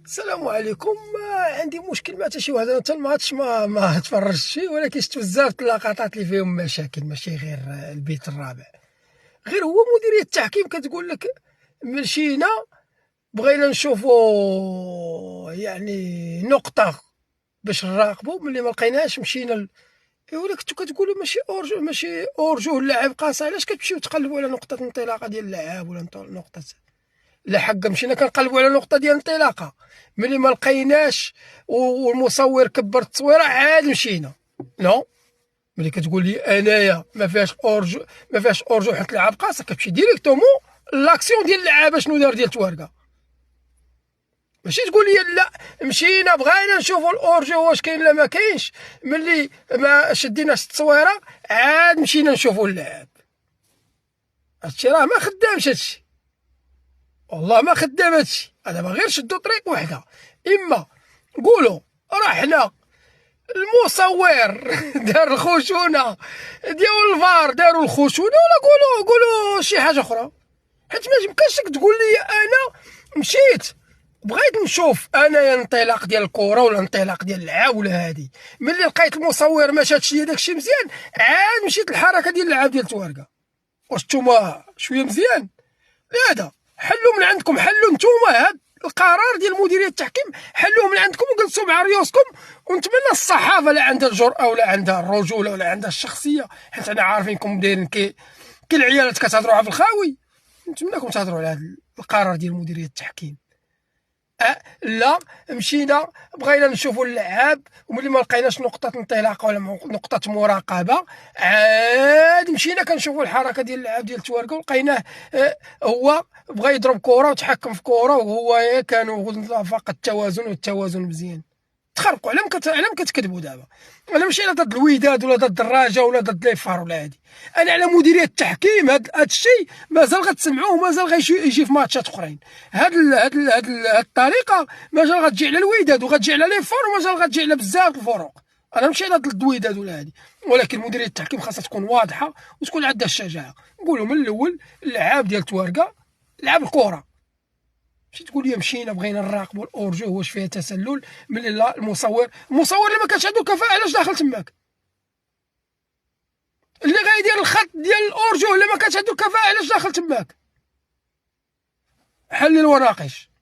السلام عليكم. عندي مشكل مع حتى شي واحد. انا حتى الماتش ما تفرجتش فيه، ولكن شفت بزاف د اللقطات اللي فيهم مشاكل، ماشي غير البيت الرابع. غير هو مديرية التحكيم كتقول لك مشينا بغينا نشوفوا يعني نقطة باش نراقبوا، ملي ما لقيناش مشينا ايوا كنتو كتقولوا ماشي اورجو اللاعب قاص، علاش كتمشيو تقلبوا على نقطة انطلاقة ديال اللاعب ولا نقطة؟ لا حق مشينا كنقلبوا على نقطة ديال الانطلاقة، ملي ما لقيناش والمصور كبر التصويره عاد مشينا. نو، ملي كتقول لي انايا ما فيهاش اورجو حيت لعاب قاصر، كتمشي ديريكتومون لاكسيون ديال اللعابه شنو دار ديال توارقه. ماشي تقول لي لا مشينا بغينا نشوفوا الاورجو واش كاين ولا ما كاينش، ملي ما شديناش التصويره عاد مشينا نشوفوا اللاعب. هادشي راه ما خدامش، هادشي والله ما خدام. هادشي دابا غير شدوا طريق وحده، اما قولوا راه حنا المصور دار الخشونه ديال الفار، داروا الخشونه، ولا قولوا شي حاجه اخرى. حيت ما يمكنش تقول لي انا مشيت بغيت نشوف انايا الانطلاق ديال الكره ولا الانطلاق ديال اللعاب ولا هادي، ملي لقيت المصور ما شاتش ليا داكشي مزيان عاد مشيت الحركه ديال اللعاب ديال توارقه. واش نتوما شويه مزيان؟ هذا حلوا من عندكم، حلوا نتوما هاد القرار ديال مديريه التحكيم، حلوه من عندكم وجلسوا مع ريوسكم. ونتمنى الصحافه لا عندها الجرأه ولا عندها الرجوله ولا عندها الشخصيه، حيت انا عارفينكم دايرين كي العيالات كتهضروا في الخاوي. نتمنىكم تهضروا على هذا القرار ديال مديريه التحكيم. لا مشينا بغينا نشوفوا اللعاب، وملي ما لقيناش نقطه انطلاق ولا نقطه مراقبه عاد مشينا كنشوفوا الحركه ديال اللعاب ديال توارقه ولقيناه. هو بغى يضرب كره وتحكم في كره، وهو كانوا فاق التوازن والتوازن مزيان. تخرقوا على كتكذبوا دابا. انا ماشي على ضد الوداد ولا ضد الدراجه ولا ضد لي فار ولا هادي، انا على مديريه التحكيم. هاد الشيء مازال غتسمعوه ومازال غيجي في ماتشات اخرين. هاد الطريقه مازال غتجي على الوداد وغتجي على لي فار ومازال غتجي على بزاف الفروق. انا ماشي على ضد الوداد ولا هادي، ولكن مديريه التحكيم خاصها تكون واضحه وتكون عندها الشجاعه. نقولوا من الاول اللعاب ديال توارقه لعب الكره، ماشي تقول لي مشينا بغينا نراقبوا الاورجو واش فيها تسلل، ملي لا المصور اللي ما كانش عنده كفاءه علاش داخل تماك؟ اللي غايدير الخط ديال الاورجو اللي ما كانش عنده كفاءه علاش داخل تماك؟ حلل وناقش.